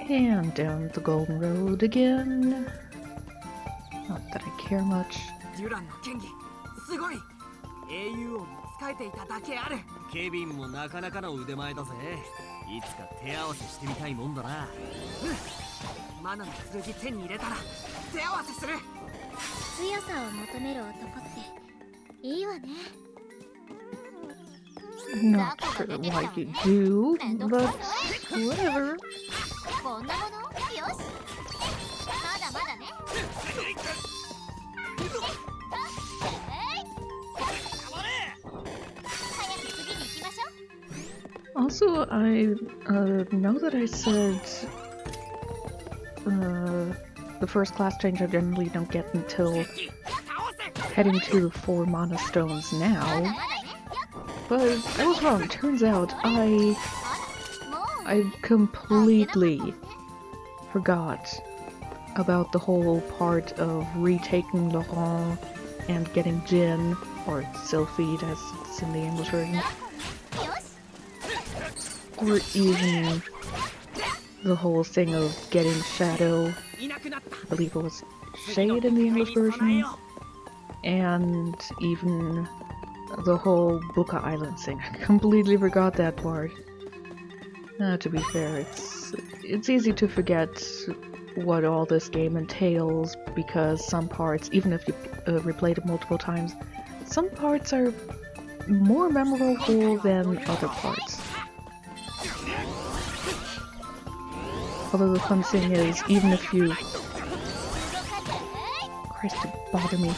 And down the golden road again. Not that I care much. デュランの剣技すごい。英雄王に仕えていただけある。ケビンもなかなかの腕前だぜ。いつか手合わせしてみたいもんだな。マナの剣手に入れたら手合わせする。強さを求める男っていいわね。Not sure why you do, but whatever. こんなものよし。まだまだね。早く次に行きましょう。 Also, I know that I said the first class change I generally don't get until heading to the 4 mana stones now, but I was wrong. Turns out I completely forgot about the whole part of retaking Laurent and getting Jin, or Sylphid as it's in the English version, or even the whole thing of getting Shadow, I believe it was Shade in the English version, and even the whole Buka Island thing. I completely forgot that part. To be fair, it's easy to forget what all this game entails, because some parts, even if you replayed it multiple times, some parts are more memorable than other parts. Although the fun thing is, even if you... Christ, it bothered me.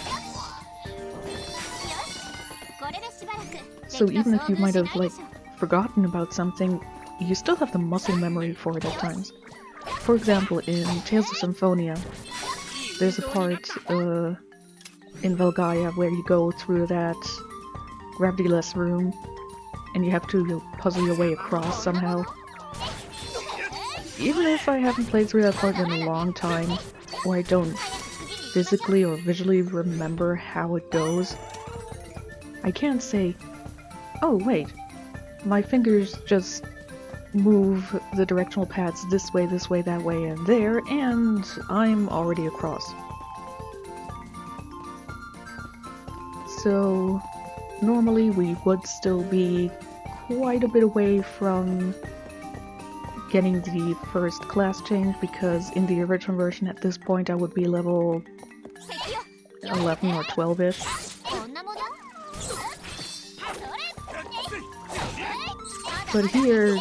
So even if you might have, like, forgotten about something, you still have the muscle memory for it at times. For example, in Tales of Symphonia, there's a part in Velgaia where you go through that gravity-less room, and you have to puzzle your way across somehow. Even if I haven't played through that part in a long time, or I don't physically or visually remember how it goes, I can't say, oh wait, my fingers just move the directional paths this way, that way, and there, and I'm already across. So normally we would still be quite a bit away from getting the first class change, because in the original version at this point I would be level 11 or 12-ish. But here,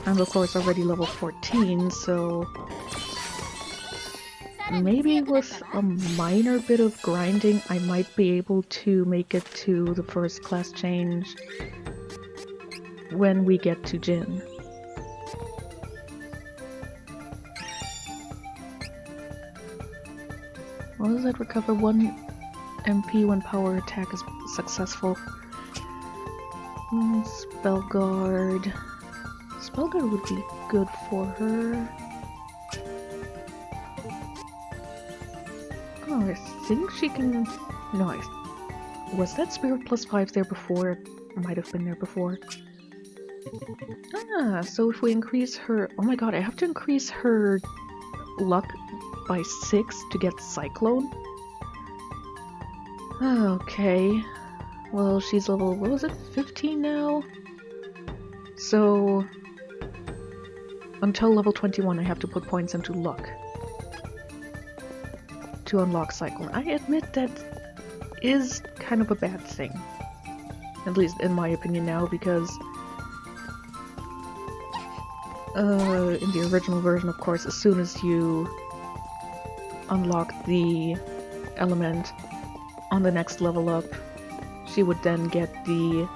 I'm of course already level 14, so maybe with a minor bit of grinding I might be able to make it to the first class change when we get to Jin. What does that recover? 1 MP when power attack is successful. Spellguard. Spellguard would be good for her. Oh, I think she can... No, was that Spirit plus 5 there before? It might have been there before. Ah, so if we increase her... Oh my god, I have to increase her luck by 6 to get Cyclone? Okay. Well, she's level... what was it? 15 now? So... until level 21 I have to put points into luck to unlock Cyclone. I admit that is kind of a bad thing. At least in my opinion now, because in the original version, of course, as soon as you unlock the element on the next level up, she would then get the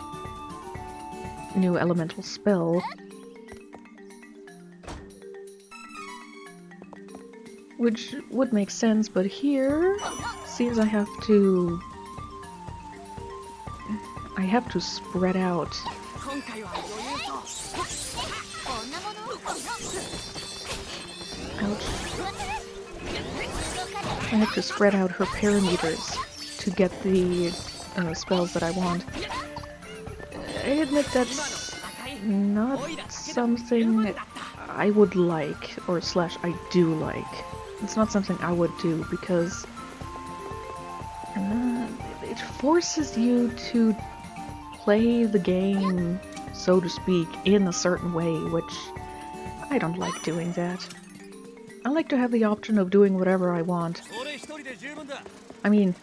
new elemental spell, which would make sense, but here seems I have to spread out. Ouch. I have to spread out her parameters to get the spells that I want. I admit that's not something I would like, or slash I do like. It's not something I would do because it forces you to play the game, so to speak, in a certain way, which I don't like doing that. I like to have the option of doing whatever I want. I mean,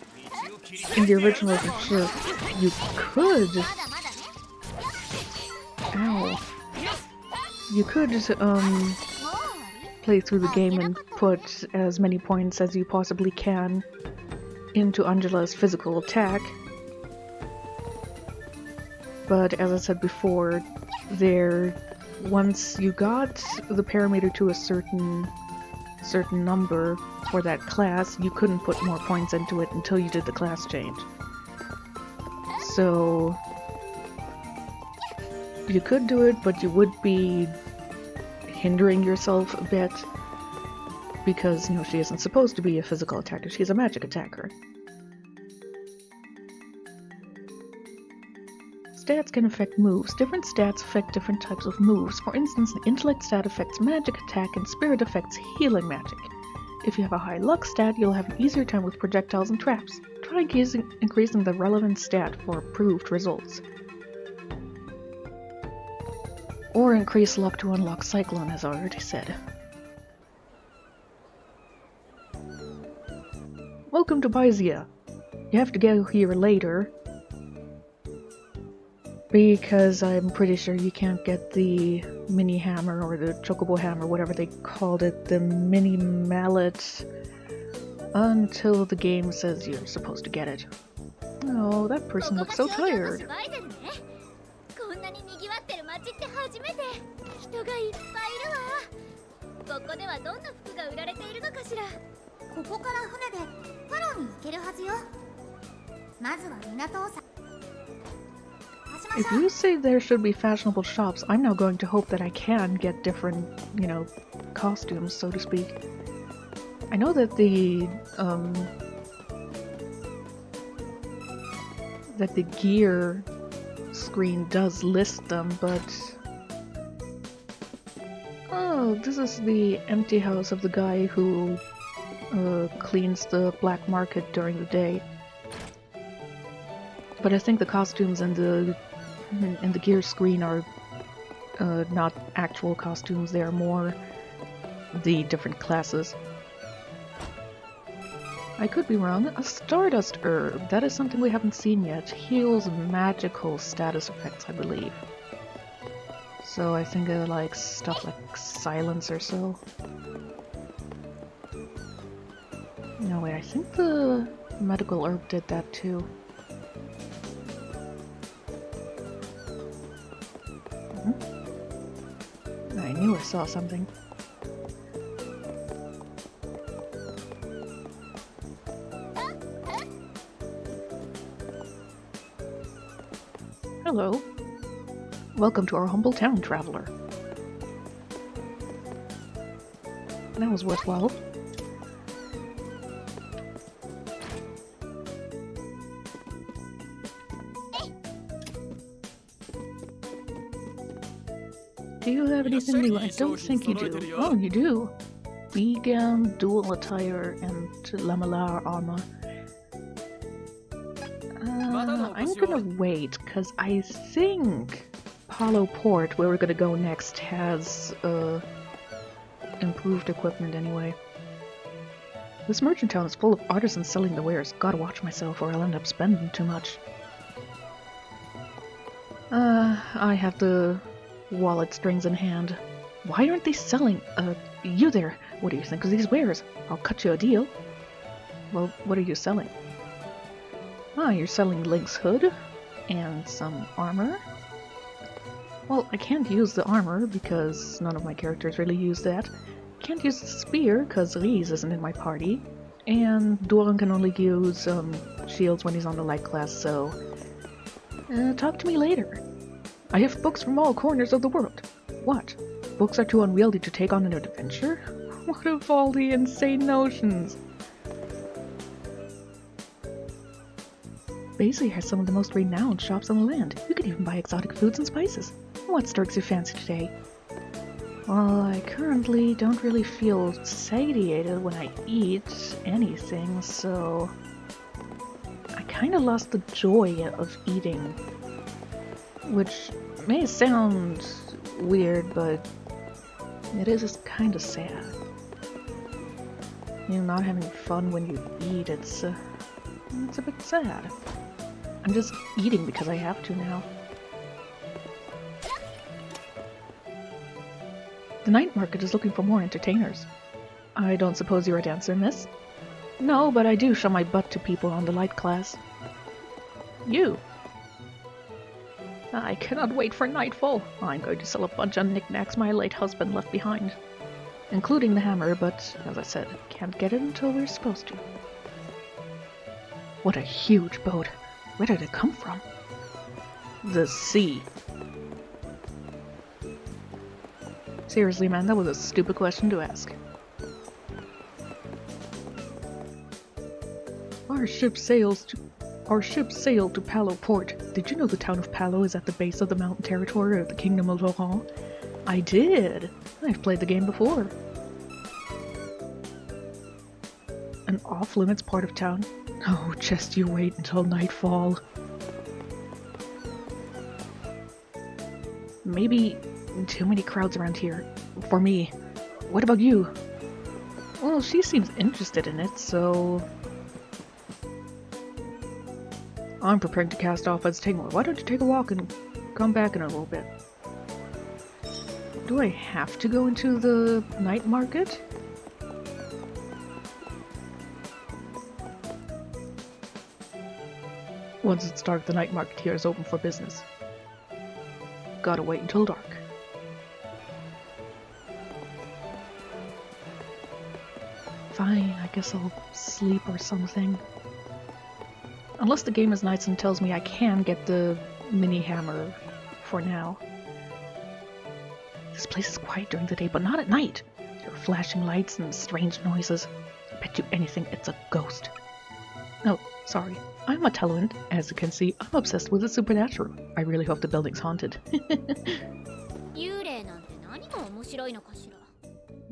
in the original, sure, you could... Ow. You could, play through the game and put as many points as you possibly can into Angela's physical attack. But as I said before, once you got the parameter to a certain number for that class, you couldn't put more points into it until you did the class change. So you could do it, but you would be hindering yourself a bit because, you know, she isn't supposed to be a physical attacker, she's a magic attacker. Stats can affect moves. Different stats affect different types of moves. For instance, an intellect stat affects magic attack and spirit affects healing magic. If you have a high luck stat, you'll have an easier time with projectiles and traps. Try increasing the relevant stat for improved results. Or increase luck to unlock Cyclone, as I already said. Welcome to Beiser. You have to go here later, because I'm pretty sure you can't get the mini hammer or the chocobo hammer, whatever they called it, the mini mallet, until the game says you're supposed to get it. Oh, that person looks so tired. If you say there should be fashionable shops, I'm now going to hope that I can get different, you know, costumes, so to speak. I know that the gear screen does list them, but... Oh, this is the empty house of the guy who cleans the black market during the day. But I think the costumes and the gear screen are not actual costumes, they are more the different classes. I could be wrong. A Stardust Herb, that is something we haven't seen yet. Heals magical status effects, I believe. So I think like stuff like silence or so. No wait, I think the medical herb did that too. I knew I saw something. Hello. Welcome to our humble town, traveler. That was worthwhile. Do you have anything new? I don't think you do. Oh, you do. Vegan, dual attire, and lamellar armor. I'm gonna wait, because I think Palo Port, where we're gonna go next, has improved equipment anyway. This merchant town is full of artisans selling their wares. Gotta watch myself or I'll end up spending too much. I have the wallet strings in hand. Why aren't they selling? You there, what do you think of these wares? I'll cut you a deal. Well, what are you selling? Ah, you're selling Link's hood and some armor. Well, I can't use the armor because none of my characters really use that. Can't use the spear because Reese isn't in my party. And Doran can only use shields when he's on the light class, so... talk to me later. I have books from all corners of the world. What? Books are too unwieldy to take on an adventure? What of all the insane notions? Beiser has some of the most renowned shops on the land. You could even buy exotic foods and spices. What strikes your fancy today? Well, I currently don't really feel satiated when I eat anything, so I kind of lost the joy of eating. Which may sound weird, but it is just kind of sad. You know, not having fun when you eat, it's a bit sad. I'm just eating because I have to now. The night market is looking for more entertainers. I don't suppose you're a dancer, miss? No, but I do show my butt to people on the light class. You? I cannot wait for nightfall. I'm going to sell a bunch of knickknacks my late husband left behind. Including the hammer, but, as I said, can't get it until we're supposed to. What a huge boat. Where did it come from? The sea. Seriously, man, that was a stupid question to ask. Our ship sailed to Palo port. Did you know the town of Palo is at the base of the mountain territory of the Kingdom of Laurent? I did! I've played the game before. An off-limits part of town? Oh, just you wait until nightfall. Maybe too many crowds around here. For me. What about you? Well, she seems interested in it, so... I'm preparing to cast off as Tingler. Why don't you take a walk and come back in a little bit? Do I have to go into the night market? Once it's dark, the night market here is open for business. Gotta wait until dark. Fine, I guess I'll sleep or something. Unless the game is nice and tells me I can get the mini hammer for now. This place is quiet during the day, but not at night. There are flashing lights and strange noises. I bet you anything it's a ghost. Oh, sorry. I'm a Teluan. As you can see, I'm obsessed with the supernatural. I really hope the building's haunted.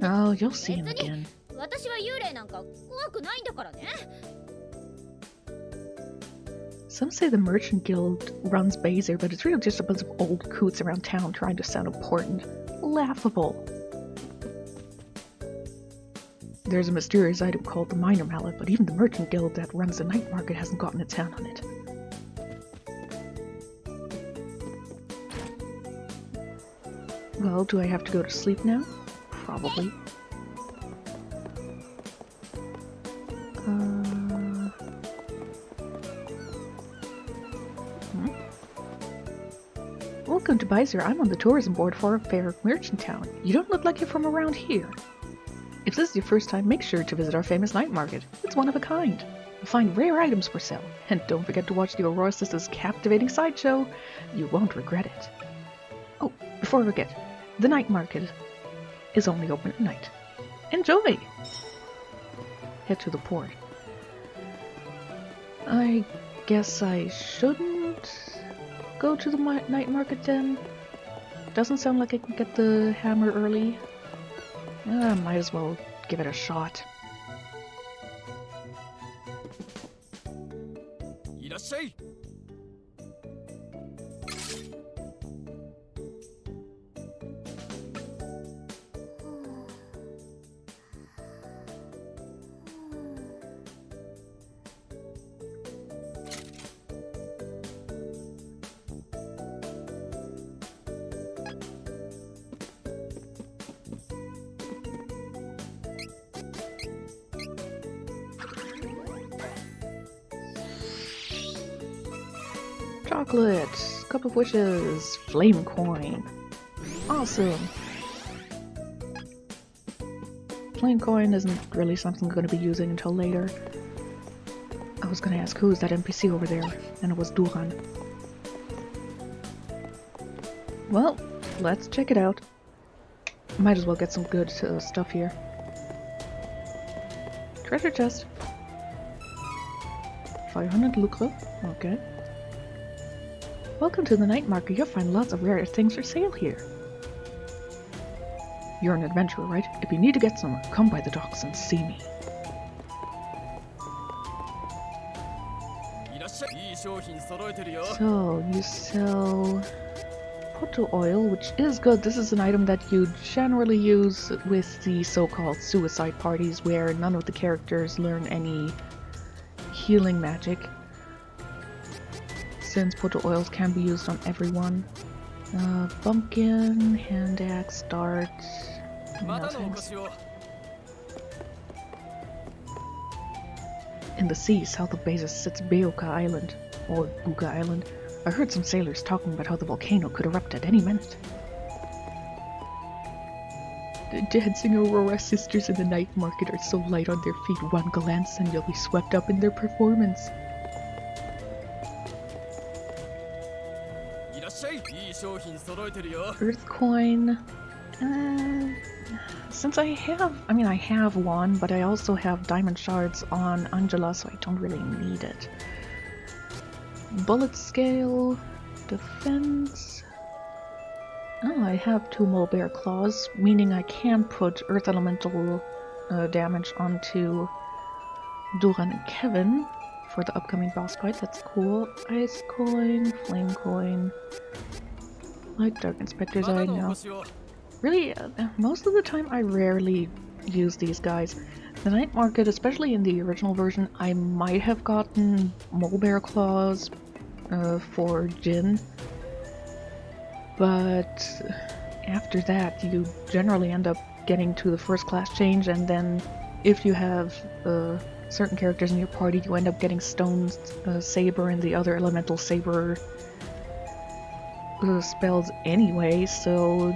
Oh, you'll see him again. Some say the Merchant Guild runs Beiser, but it's really just a bunch of old coots around town trying to sound important. Laughable. There's a mysterious item called the Minor Mallet, but even the Merchant Guild that runs the night market hasn't gotten its hand on it. Well, do I have to go to sleep now? Probably. Welcome to Beiser. I'm on the tourism board for a fair merchant town. You don't look like you're from around here. If this is your first time, make sure to visit our famous night market. It's one of a kind. You'll find rare items for sale. And don't forget to watch the Aurora Sisters' captivating sideshow. You won't regret it. Oh, before I forget, the night market is only open at night. Enjoy! Head to the port. I guess I shouldn't go to the night market then. Doesn't sound like I can get the hammer early. Might as well give it a shot. Chocolate! Cup of Wishes! Flame coin! Awesome! Flame coin isn't really something I'm going to be using until later. I was going to ask who's that NPC over there, and it was Duran. Well, let's check it out. Might as well get some good stuff here. Treasure chest! 500 lucre, okay. Welcome to the night market. You'll find lots of rare things for sale here. You're an adventurer, right? If you need to get somewhere, come by the docks and see me. So, you sell Poto oil, which is good. This is an item that you generally use with the so-called suicide parties where none of the characters learn any healing magic, since Poto oils can be used on everyone. Bumpkin, hand axe, dart. No thanks. In the sea south of Beiser sits Beoka Island, or Buka Island. I heard some sailors talking about how the volcano could erupt at any minute. The dancing Aurora sisters in the night market are so light on their feet, one glance and you'll be swept up in their performance. Earth coin. Since I have one, but I also have diamond shards on Angela, so I don't really need it. Bullet scale, defense. Oh, I have 2 mole bear claws, meaning I can put earth elemental damage onto Duran and Kevin for the upcoming boss fight. That's cool. Ice coin, flame coin. Like Dark Inspector's Eye now. Really, most of the time I rarely use these guys. The night market, especially in the original version, I might have gotten mole bear claws for Jin, but after that you generally end up getting to the first class change, and then if you have certain characters in your party, you end up getting Stone Saber and the other elemental saber spells anyway, so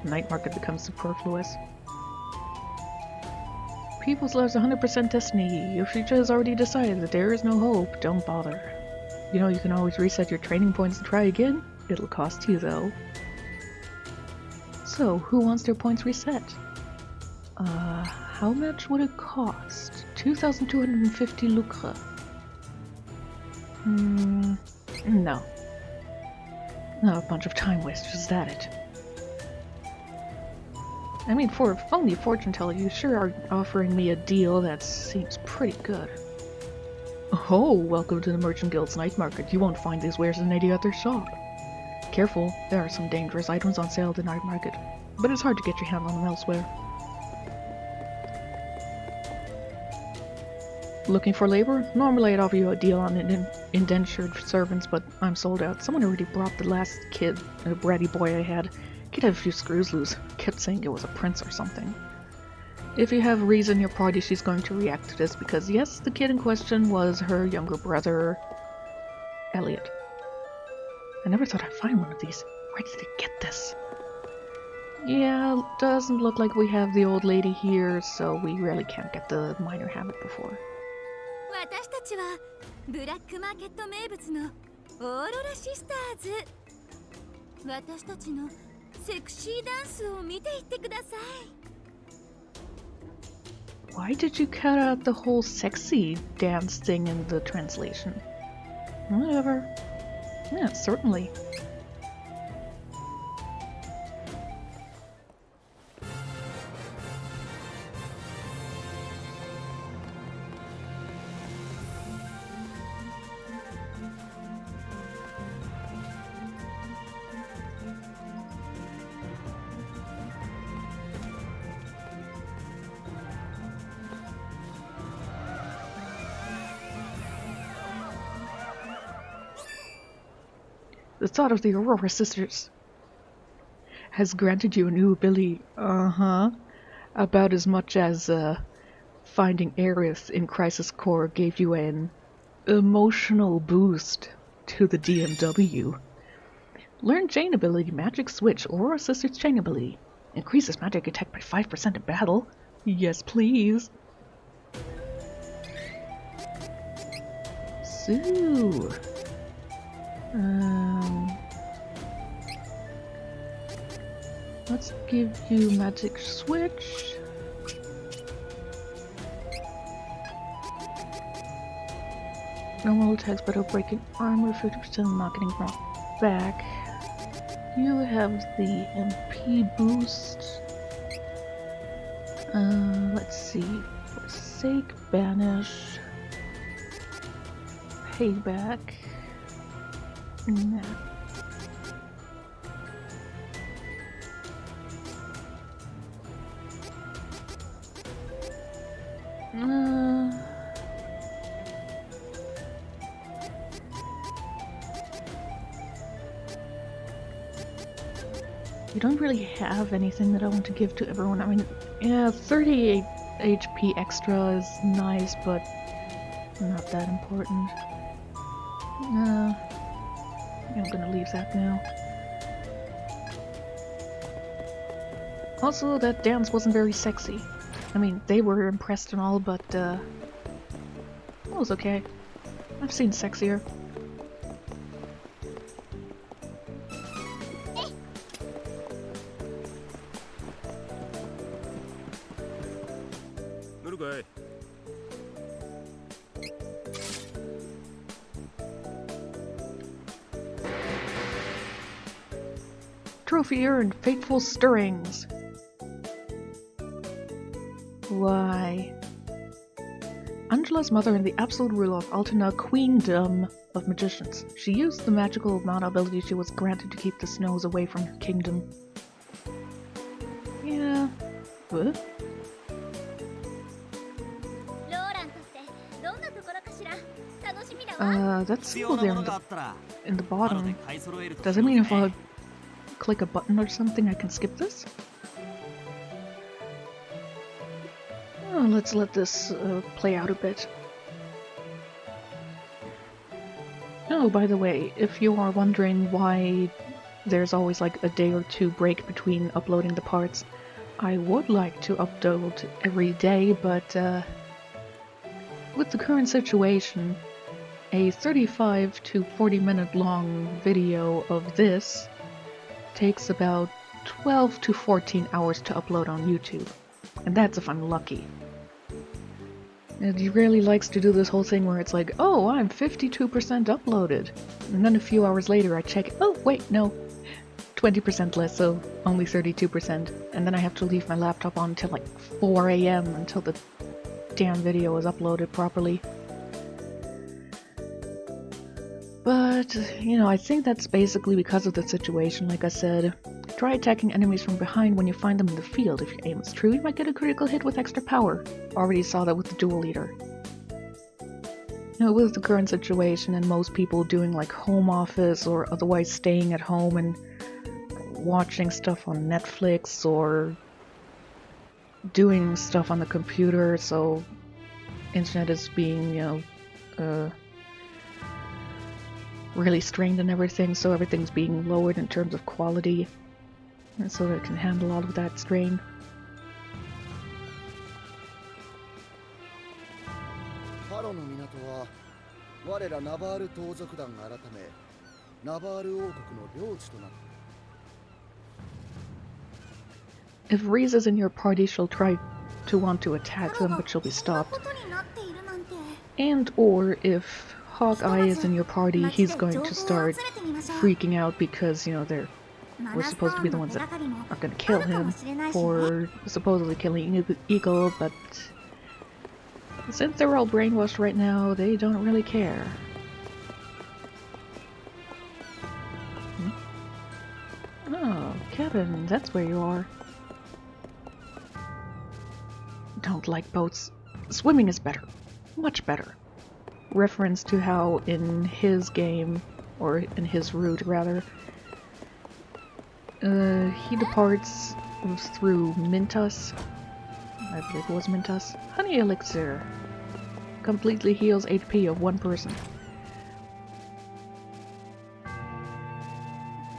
night market becomes superfluous. People's Love's 100% Destiny. Your future has already decided that there is no hope. Don't bother. You know you can always reset your training points and try again. It'll cost you though. So, who wants their points reset? How much would it cost? 2,250 lucre. No. No, a bunch of time wasters, is that it? I mean, for a phony fortune teller, you sure are offering me a deal that seems pretty good. Oh, welcome to the Merchant Guild's night market. You won't find these wares in any other shop. Careful, there are some dangerous items on sale at the night market, but it's hard to get your hand on them elsewhere. Looking for labor? Normally I'd offer you a deal on indentured servants, but I'm sold out. Someone already brought the last kid, a bratty boy I had. Kid had a few screws loose. Kept saying it was a prince or something. If you have reason, your party, she's going to react to this, because yes, the kid in question was her younger brother, Elliot. I never thought I'd find one of these. Where did they get this? Yeah, doesn't look like we have the old lady here, so we really can't get the minor habit before. 私たちはブラックマーケット名物のオーロラシスターズ。私たちのセクシーダンスを見ていってください。Why did you cut out the whole sexy dance thing in the translation? Whatever. Yeah, certainly. The thought of the Aurora sisters has granted you a new ability, about as much as finding Aerith in Crisis Core gave you an emotional boost to the DMW. Learn Chain ability, Magic Switch, Aurora Sisters Chain ability. Increases magic attack by 5% in battle. Yes, please. Sue. Let's give you Magic Switch. Normal attacks, but breaking armor, 50% knocking knock back. You have the MP boost. Let's see. Forsake, banish, payback. Nah. You don't really have anything that I want to give to everyone. I mean, yeah, 38 HP extra is nice, but not that important. I'm gonna leave that now. Also, that dance wasn't very sexy. I mean, they were impressed and all, but it was okay. I've seen sexier. Trophy earned, fateful stirrings. Why? Angela's mother and the absolute ruler of Altena, queendom of magicians. She used the magical mana ability she was granted to keep the snows away from her kingdom. Yeah. What? That symbol there in the bottom. Does it mean if I click a button or something I can skip this? Oh, let's let this play out a bit. Oh, by the way, if you are wondering why there's always like a day or two break between uploading the parts, I would like to upload every day, but with the current situation, a 35 to 40 minute long video of this takes about 12 to 14 hours to upload on YouTube. And that's if I'm lucky. And he really likes to do this whole thing where it's like, oh, I'm 52% uploaded. And then a few hours later I check, oh, wait, no. 20% less, so only 32%. And then I have to leave my laptop on until like 4 AM until the damn video is uploaded properly. But, you know, I think that's basically because of the situation, like I said. Try attacking enemies from behind when you find them in the field. If your aim is true, you might get a critical hit with extra power. Already saw that with the dual leader. You know, with the current situation and most people doing like home office or otherwise staying at home and watching stuff on Netflix or doing stuff on the computer, so internet is being, you know, really strained and everything, so everything's being lowered in terms of quality, and so that it can handle all of that strain. Paloの港は我らナバール盗賊団改めナバール王国の領地となった。 If Reese is in your party, she'll try to want to attack them, but she'll be stopped. And or if Hawkeye is in your party, he's going to start freaking out because, you know, we're supposed to be the ones that are going to kill him for supposedly killing Eagle, but since they're all brainwashed right now, they don't really care. Oh, Kevin, that's where you are. Don't like boats. Swimming is better. Much better. Reference to how in his game, or in his route rather, he departs through Mintus. I believe it was Mintus. Honey Elixir. Completely heals HP of one person.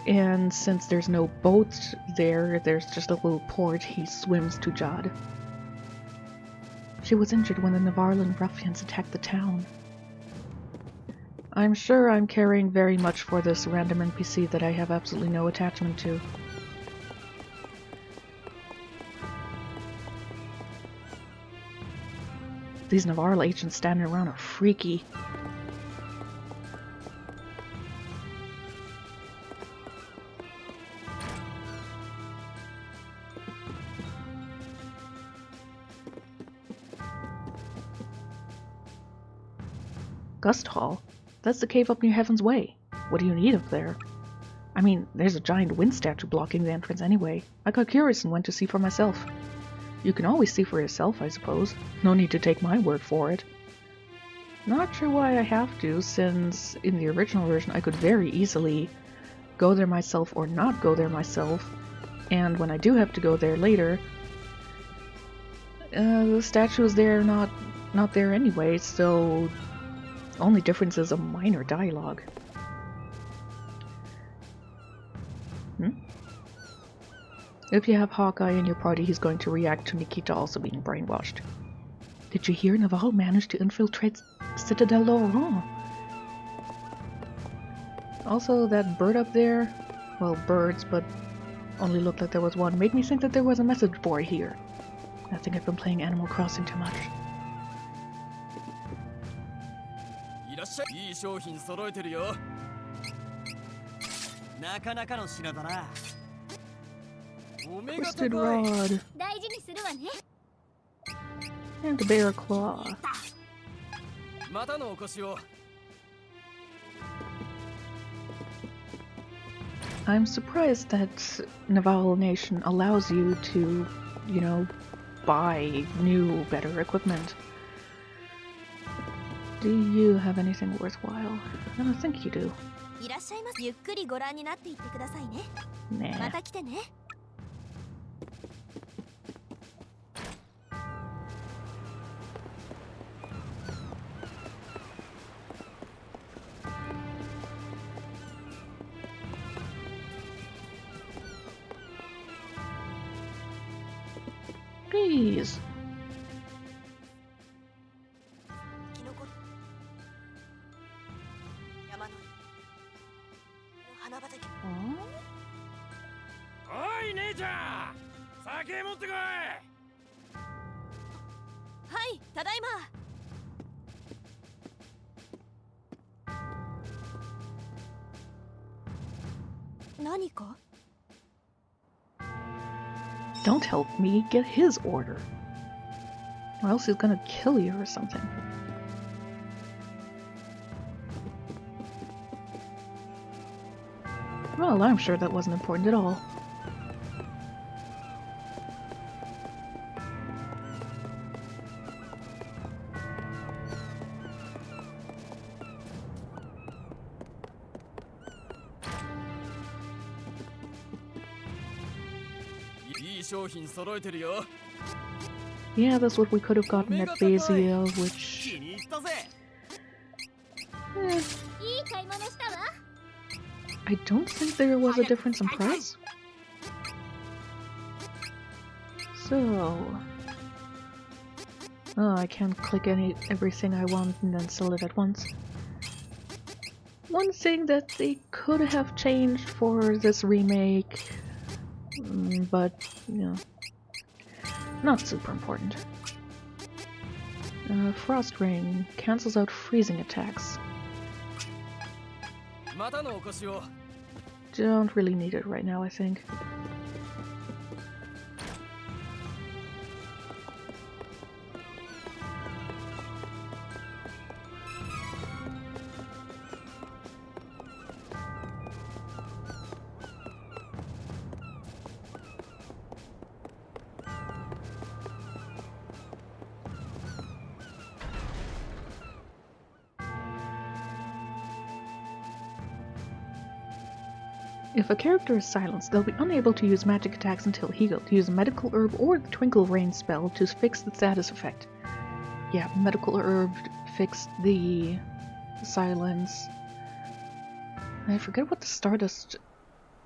And since there's no boat there, there's just a little port, he swims to Jod. She was injured when the Navarlan ruffians attacked the town. I'm sure I'm caring very much for this random NPC that I have absolutely no attachment to. These Navarro agents standing around are freaky. Gust Hall? That's the cave up near Heaven's Way. What do you need up there? I mean, there's a giant wind statue blocking the entrance anyway. I got curious and went to see for myself. You can always see for yourself, I suppose. No need to take my word for it. Not sure why I have to, since in the original version I could very easily go there myself or not go there myself, and when I do have to go there later, the statue is there, not there anyway, so only difference is a minor dialogue. If you have Hawkeye in your party, he's going to react to Nikita also being brainwashed. Did you hear Navarro managed to infiltrate Citadel Laurent? Also, that bird up there, well, birds, but only looked like there was one, made me think that there was a message board here. I think I've been playing Animal Crossing too much. Twisted Rod. And a bear claw. I'm surprised that Naval Nation allows you to, you know, buy new, better equipment. Do you have anything worthwhile? I don't think you do. Nah. Please. Don't help me get his order, or else he's gonna kill you or something. Well, I'm sure that wasn't important at all. Yeah, that's what we could have gotten at Beiser, which... I don't think there was a difference in price. So... Oh, I can't click everything I want and then sell it at once. One thing that they could have changed for this remake, but, you know, not super important. Frost Ring cancels out freezing attacks. Don't really need it right now, I think. If a character is silenced, they'll be unable to use magic attacks until healed. Use a medical herb or the Twinkle Rain spell to fix the status effect. Yeah, medical herb fixed the silence. I forget what the Stardust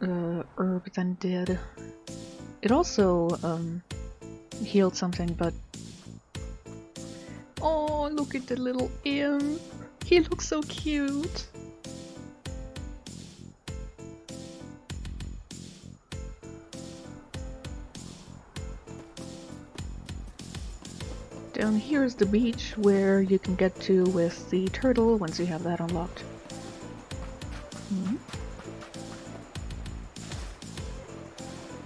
herb then did. It also healed something, but... Oh, look at the little imp! He looks so cute! Down here is the beach where you can get to with the turtle once you have that unlocked.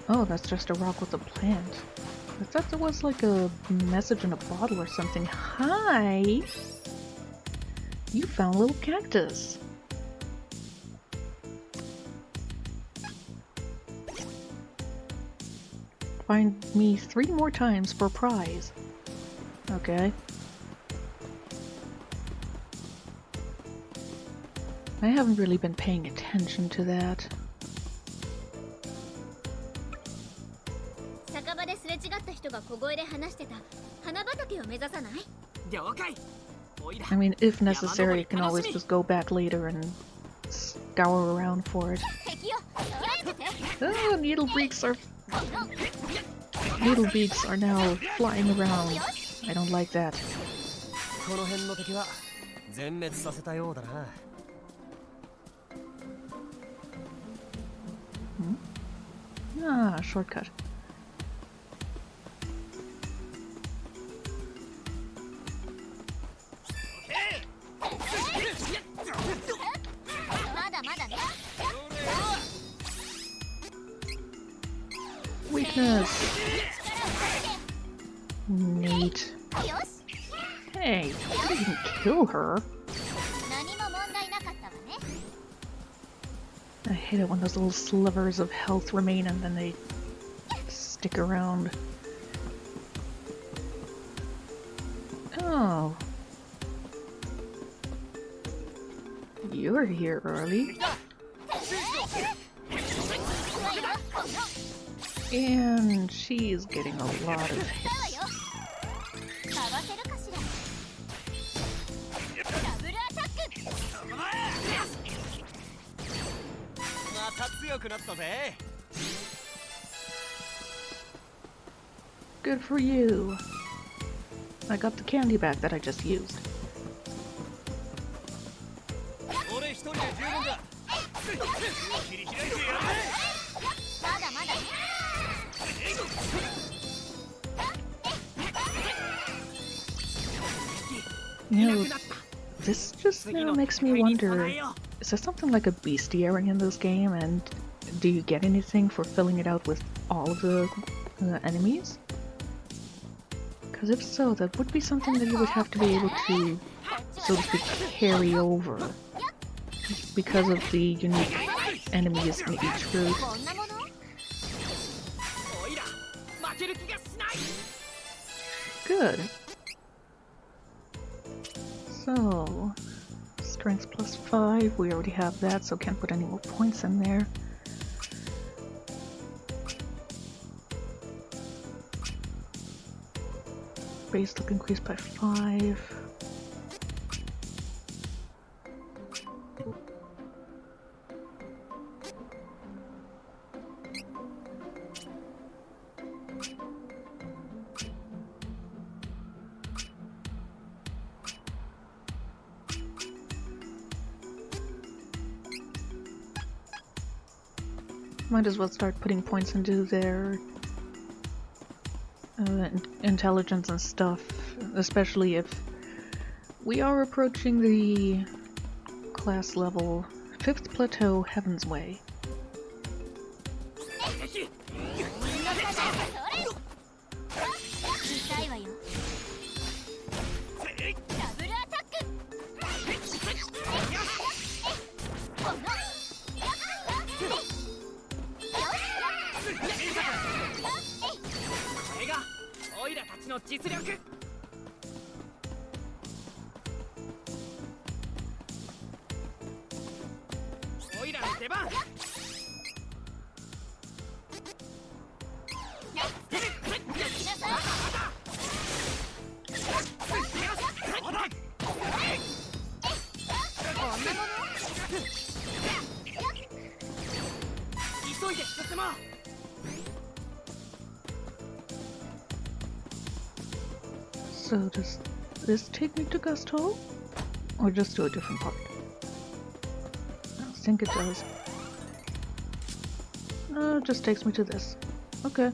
Oh, that's just a rock with a plant. I thought there was like a message in a bottle or something. Hi! You found a little cactus. Find me 3 more times for a prize. Okay. I haven't really been paying attention to that. 酒場ですれ違った人が小声で話してた花畑を目指さない？了解。おいら。 I mean, if necessary, I can always just go back later and scour around for it. 敵よ、捉えてて。 Oh, needle beaks are now flying around. I don't like that. この辺の敵は全滅させたようだな。Ah, shortcut. まだまだね。 Weakness. Neat. よし。 Hey, I didn't kill her. 何も問題なかったわね。 I hate it when those little slivers of health remain and then they stick around. Oh. You're here early. And she's getting a lot of hits. かわせるかしら。ダブルアタック。また強くなったぜ。 Good for you. I got the candy back that I just used. 俺一人で十分だ。切り開いてやるぜ。まだまだね。 You know, this just now makes me wonder, is there something like a bestiary in this game, and do you get anything for filling it out with all of the enemies? Because if so, that would be something that you would have to be able to, so to speak, carry over. Because of the unique enemies in each route. こんなもの？ おいら負ける気がしない。 Good. So, strength plus 5, we already have that, so can't put any more points in there. Base look increased by 5. Might as well start putting points into their intelligence and stuff, especially if we are approaching the class level 5th plateau Heaven's Way. 痛いわよ。ダブルアタック。この。 これがオイラたちの実力。オイラの出番。 急いで進もう。 So does this take me to Gusto? Or just to a different part? I think it does. No, it just takes me to this. Okay.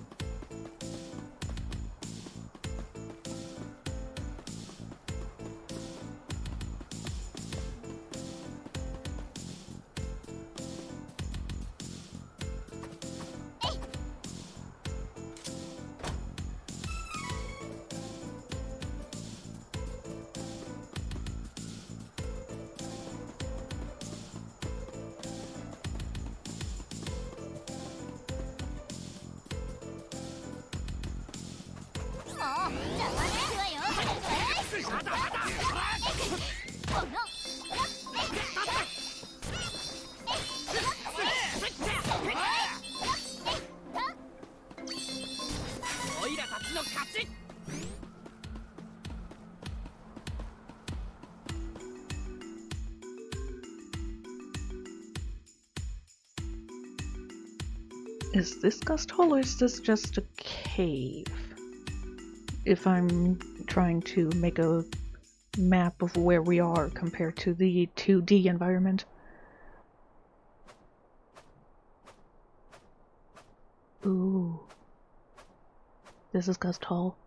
Is this Gust Hall or is this just a cave? If I'm trying to make a map of where we are compared to the 2D environment. Ooh. This is Gust Hall.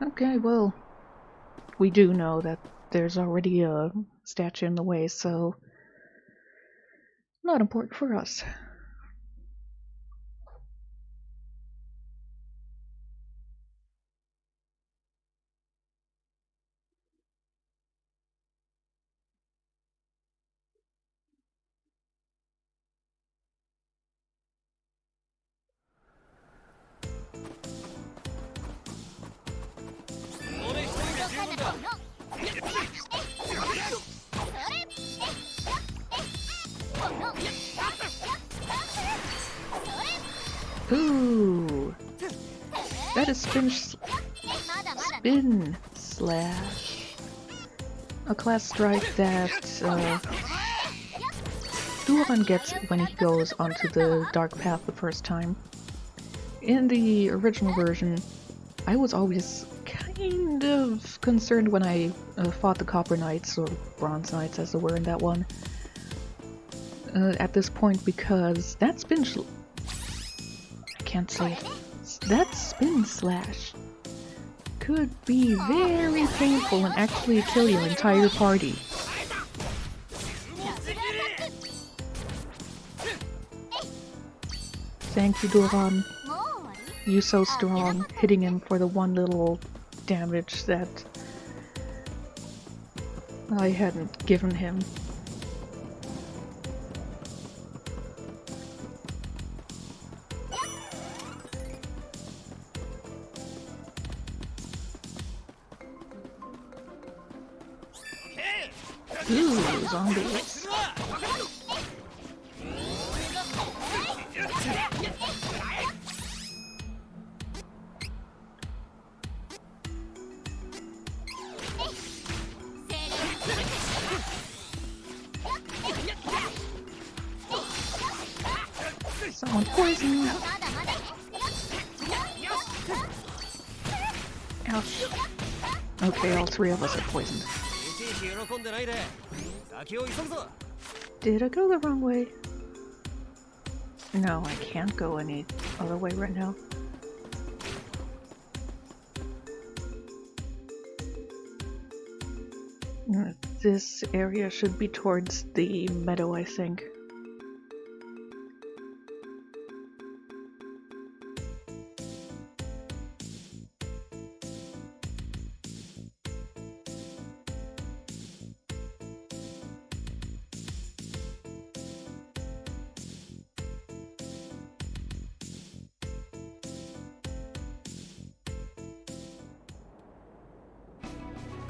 Okay, well, we do know that there's already a statue in the way, so not important for us. Ooh, that is spin slash, a class strike that Laurent gets when he goes onto the dark path the first time. In the original version, I was always kind of concerned when I fought the Copper Knights, or Bronze Knights as they were in that one, at this point, because that spin that spin slash could be very painful and actually kill your entire party. Thank you, Laurent. You so strong, hitting him for the one little damage that I hadn't given him. Ooh, zombies. Someone poisoned. Ouch. Okay, all three of us are poisoned. Did I go the wrong way? No, I can't go any other way right now. This area should be towards the meadow, I think.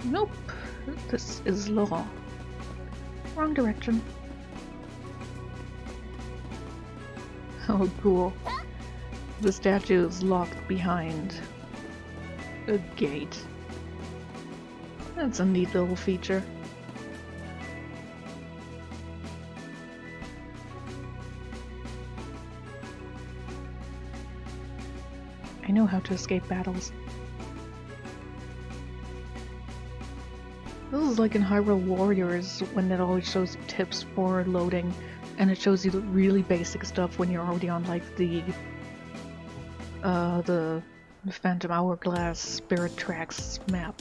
Nope, this is Laurent. Wrong direction. Oh, cool. The statue is locked behind a gate. That's a neat little feature. I know how to escape battles. This is like in Hyrule Warriors when it always shows you tips for loading, and it shows you the really basic stuff when you're already on like the Phantom Hourglass Spirit Tracks map.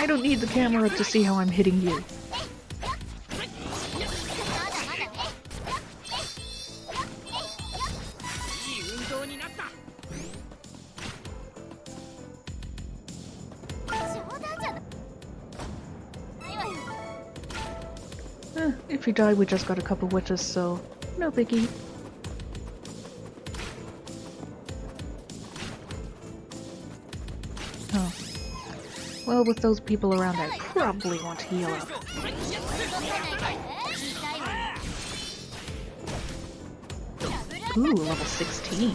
I don't need the camera to see how I'm hitting you. いい運動になった。 If you die, we just got a couple witches, so no biggie. Oh. Well, with those people around, I probably want to heal up. Ooh, level 16.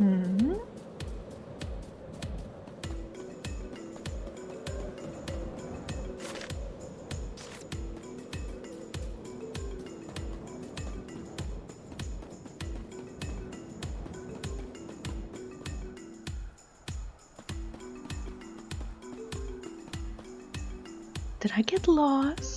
Hmm. Did I get lost?